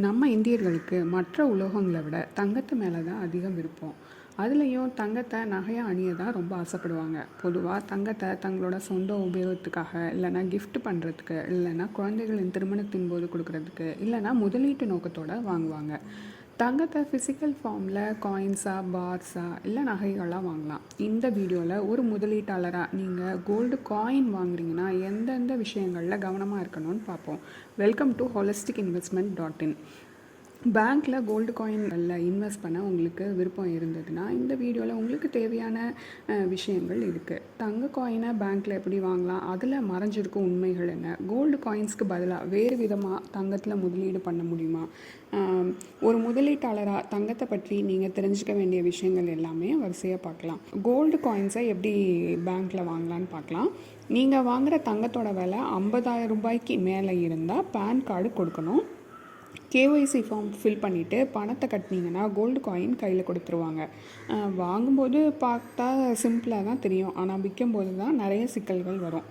நம்ம இந்தியர்களுக்கு மற்ற உலோகங்களை விட தங்கத்து மேலே தான் அதிகம் விருப்பம். அதுலேயும் தங்கத்தை நகையாக அணிய தான் ரொம்ப ஆசைப்படுவாங்க. பொதுவாக தங்கத்தை தங்களோட சொந்த உபயோகத்துக்காக, இல்லைனா கிஃப்ட் பண்ணுறதுக்கு, இல்லைனா குழந்தைகளின் திருமணத்தின் போது கொடுக்கறதுக்கு, இல்லைனா முதலீட்டு நோக்கத்தோடு வாங்குவாங்க. தங்கத்தை ஃபிசிக்கல் ஃபார்மில் காயின்ஸாக, பார்ஸாக, இல்லை நகைகளாக வாங்கலாம். இந்த வீடியோவில் ஒரு முதலீட்டாளராக நீங்கள் கோல்டு காயின் வாங்குறீங்கன்னா எந்தெந்த விஷயங்களில் கவனமாக இருக்கணும்னு பார்ப்போம். Welcome to holisticinvestment.in. பேங்க்கில் கோல்டு காயின்களில் இன்வெஸ்ட் பண்ண உங்களுக்கு விருப்பம் இருந்ததுன்னா இந்த வீடியோவில் உங்களுக்கு தேவையான விஷயங்கள் இருக்குது. தங்க காயினை பேங்க்கில் எப்படி வாங்கலாம், அதில் மறைஞ்சிருக்கும் உண்மைகள் என்ன, கோல்டு காயின்ஸ்க்கு பதிலாக வேறு விதமாக தங்கத்தில் முதலீடு பண்ண முடியுமா, ஒரு முதலீட்டாளராக தங்கத்தை பற்றி நீங்கள் தெரிஞ்சுக்க வேண்டிய விஷயங்கள் எல்லாமே வரிசையாக பார்க்கலாம். கோல்டு காயின்ஸை எப்படி பேங்க்கில் வாங்கலான்னு பார்க்கலாம். நீங்கள் வாங்குகிற தங்கத்தோட விலை 50,000 ரூபாய்க்கு மேலே இருந்தால் பேன் கார்டு கொடுக்கணும். கேஒய்சி ஃபார்ம் ஃபில் பண்ணிவிட்டு பணத்தை கட்டினீங்கன்னா கோல்டு காயின் கையில் கொடுத்துருவாங்க. வாங்கும்போது பார்த்தா சிம்பிளாக தான் தெரியும், ஆனால் விற்கும்போது தான் நிறைய சிக்கல்கள் வரும்.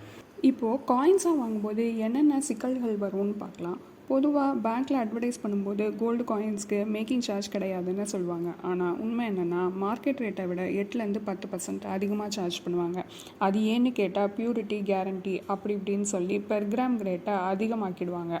இப்போது காயின்ஸாக வாங்கும்போது என்னென்ன சிக்கல்கள் வரும்னு பார்க்கலாம். பொதுவாக பேங்க்கில் அட்வர்டைஸ் பண்ணும்போது கோல்டு காயின்ஸ்க்கு மேக்கிங் சார்ஜ் கிடையாதுன்னு சொல்லுவாங்க. ஆனால் உண்மை என்னென்னா மார்க்கெட் ரேட்டை விட 8-10% 10% அதிகமாக சார்ஜ் பண்ணுவாங்க. அது ஏன்னு கேட்டால் பியூரிட்டி கேரண்டி அப்படி இப்படின்னு சொல்லி பெர் கிராம் ரேட்டை அதிகமாக்கிடுவாங்க.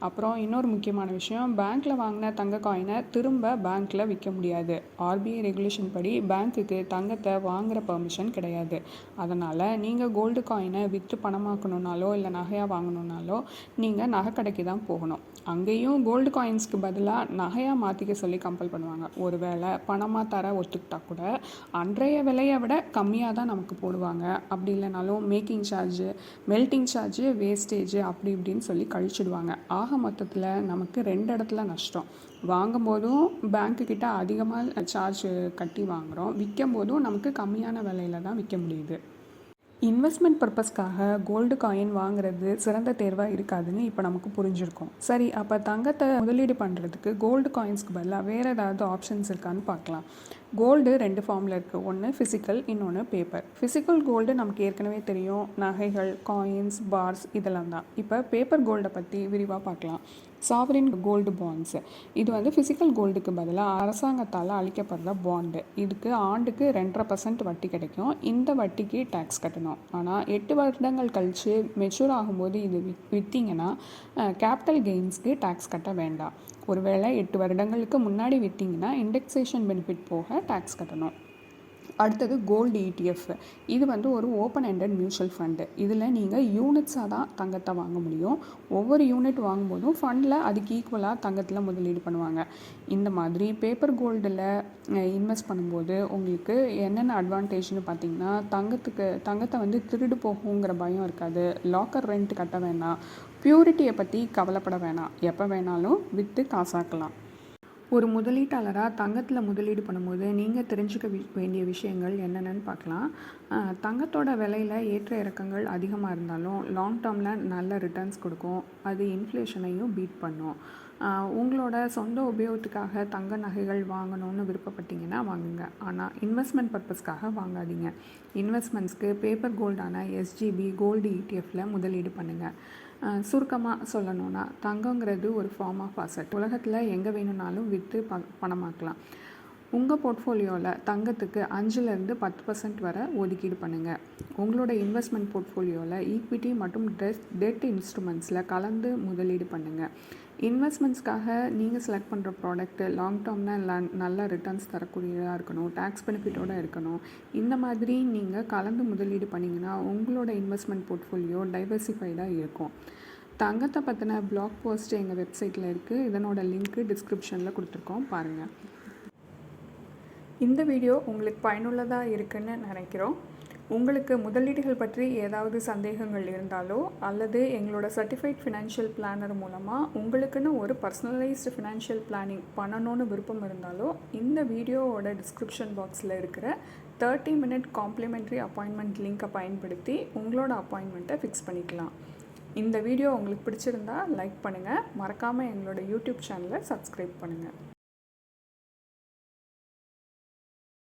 அப்புறம் இன்னொரு முக்கியமான விஷயம், பேங்க்கில் வாங்கின தங்க காயினை திரும்ப பேங்க்கில் விற்க முடியாது. ஆர்பிஐ ரெகுலேஷன் படி பேங்க்குக்கு தங்கத்தை வாங்குகிற பெர்மிஷன் கிடையாது. அதனால் நீங்கள் கோல்டு காயினை விற்று பணமாக்கணுன்னாலோ இல்லை நகையாக வாங்கணுன்னாலோ நீங்கள் நகை கடைக்கு தான் போகணும். அங்கேயும் கோல்டு காயின்ஸ்க்கு பதிலாக நகையாக மாற்றிக்க சொல்லி கம்பல் பண்ணுவாங்க. ஒரு வேளை பணமாக தர ஒத்துக்கிட்டா கூட அன்றைய விலையை விட கம்மியாக தான் நமக்கு போடுவாங்க. அப்படி இல்லைனாலும் making charge, melting charge, wastage அப்படி இப்படின்னு சொல்லி கழிச்சிடுவாங்க. ஆக மொத்தத்தில் நமக்கு 2 இடத்துல நஷ்டம். வாங்கும் போதும் பேங்க்குக்கிட்ட அதிகமாக சார்ஜ் கட்டி வாங்குகிறோம், விற்கும் போதும் நமக்கு கம்மியான விலையில் தான் விற்க முடியுது. இன்வெஸ்ட்மெண்ட் பர்பஸ்க்காக கோல்டு காயின் வாங்குறது சிறந்த தேர்வாக இருக்காதுன்னு இப்போ நமக்கு புரிஞ்சிருக்கும். சரி, அப்போ தங்கத்தை முதலீடு பண்ணுறதுக்கு கோல்டு காயின்ஸ்க்கு பதிலாக வேறு ஏதாவது ஆப்ஷன்ஸ் இருக்கான்னு பார்க்கலாம். கோல்டு 2 ஃபார்மில் இருக்குது. ஒன்று ஃபிசிக்கல், இன்னொன்று பேப்பர். ஃபிசிக்கல் கோல்டு நமக்கு ஏற்கனவே தெரியும், நகைகள், காயின்ஸ், பார்ஸ் இதெல்லாம் தான். இப்போ பேப்பர் கோல்டை பற்றி விரிவாக பார்க்கலாம். சாவரின் கோல்டு பாண்ட்ஸ், இது ஃபிசிக்கல் கோல்டுக்கு பதிலாக அரசாங்கத்தால் அளிக்கப்படுற பாண்டு. இதுக்கு ஆண்டுக்கு 2.5% வட்டி கிடைக்கும். இந்த வட்டிக்கு டேக்ஸ் கட்டணும். ஆனால் 8 வருடங்கள் கழித்து மெச்சூர் ஆகும்போது இது விற்றீங்கன்னா கேபிட்டல் கெயின்ஸ்க்கு டேக்ஸ் கட்ட வேண்டாம். ஒருவேளை 8 வருடங்களுக்கு முன்னாடி விற்றீங்கன்னா இண்டெக்ஸேஷன் பெனிஃபிட் போக டேக்ஸ் கட்டணும். அடுத்தது கோல்டு ETF. இது ஒரு ஓப்பன் எண்டட் மியூச்சுவல் ஃபண்டு. இதில் நீங்கள் யூனிட்ஸாக தான் தங்கத்தை வாங்க முடியும். ஒவ்வொரு யூனிட் வாங்கும்போதும் ஃபண்டில் அதுக்கு ஈக்குவலாக தங்கத்தில் முதலீடு பண்ணுவாங்க. இந்த மாதிரி பேப்பர் கோல்டில் இன்வெஸ்ட் பண்ணும்போது உங்களுக்கு என்னென்ன அட்வான்டேஜ்னு பார்த்தீங்கன்னா, தங்கத்தை திருடு போகுங்கிற பயம் இருக்காது, லாக்கர் ரெண்ட் கட்ட வேணாம், பியூரிட்டியை பற்றி கவலைப்பட வேணாம், எப்போ வேணாலும் விற்று காசாக்கலாம். ஒரு முதலீட்டாளராக தங்கத்தில் முதலீடு பண்ணும்போது நீங்கள் தெரிஞ்சுக்க வேண்டிய விஷயங்கள் என்னென்னு பார்க்கலாம். தங்கத்தோட விலையில் ஏற்ற இறக்கங்கள் அதிகமாக இருந்தாலும் லாங் டேர்மில் நல்ல ரிட்டர்ன்ஸ் கொடுக்கும். அது இன்ஃப்ளேஷனையும் பீட் பண்ணும். உங்களோட சொந்த உபயோகத்துக்காக தங்க நகைகள் வாங்கணும்னு விருப்பப்பட்டீங்கன்னா வாங்குங்க. ஆனால் இன்வெஸ்ட்மெண்ட் பர்பஸ்க்காக வாங்காதீங்க. இன்வெஸ்ட்மெண்ட்ஸ்க்கு பேப்பர் கோல்டான SGB கோல்டு ETFல முதலீடு பண்ணுங்கள். சுருக்கமாக சொல்லணுன்னா தங்கங்கிறது ஒரு ஃபார்ம் ஆஃப் அசட். உலகத்தில் எங்கே வேணும்னாலும் விற்று பணமாக்கலாம். உங்கள் போர்ட்ஃபோலியோவில் தங்கத்துக்கு 5-10% வரை ஒதுக்கீடு பண்ணுங்கள். உங்களோட இன்வெஸ்ட்மெண்ட் போர்ட்ஃபோலியோவில் ஈக்விட்டி மற்றும் டெட் இன்ஸ்ட்ருமெண்ட்ஸில் கலந்து முதலீடு பண்ணுங்கள். இன்வெஸ்ட்மெண்ட்ஸ்க்காக நீங்கள் செலக்ட் பண்ணுற ப்ராடக்ட்டு லாங் டேர்மில் நல்ல ரிட்டர்ன்ஸ் தரக்கூடியதாக இருக்கணும், டேக்ஸ் பெனிஃபிட்டோடு இருக்கணும். இந்த மாதிரி நீங்கள் கலந்து முதலீடு பண்ணிங்கன்னா உங்களோட இன்வெஸ்ட்மெண்ட் போர்ட்ஃபோலியோ டைவர்சிஃபைடாக இருக்கும். தங்கத்தை பற்றின பிளாக் போஸ்ட் எங்கள் வெப்சைட்டில் இருக்குது. இதனோட லிங்க்கு டிஸ்கிரிப்ஷனில் கொடுத்துருக்கோம், பாருங்கள். இந்த வீடியோ உங்களுக்கு பயனுள்ளதாக இருக்குன்னு நினைக்கிறோம். உங்களுக்கு முதலீடுகள் பற்றி ஏதாவது சந்தேகங்கள் இருந்தாலோ அல்லது எங்களோட சர்டிஃபைட் ஃபினான்ஷியல் பிளானர் மூலமாக உங்களுக்குன்னு ஒரு பர்சனலைஸ்டு ஃபினான்ஷியல் பிளானிங் பண்ணணும்னு விருப்பம் இருந்தாலோ இந்த வீடியோவோட டிஸ்கிரிப்ஷன் பாக்ஸில் இருக்கிற 30-minute காம்ப்ளிமெண்ட்ரி அப்பாயின்மெண்ட் லிங்க்கை பயன்படுத்தி உங்களோட அப்பாயின்மெண்ட்டை ஃபிக்ஸ் பண்ணிக்கலாம். இந்த வீடியோ உங்களுக்கு பிடிச்சிருந்தா லைக் பண்ணுங்கள். மறக்காமல் எங்களோட யூடியூப் சேனலை சப்ஸ்கிரைப் பண்ணுங்கள்.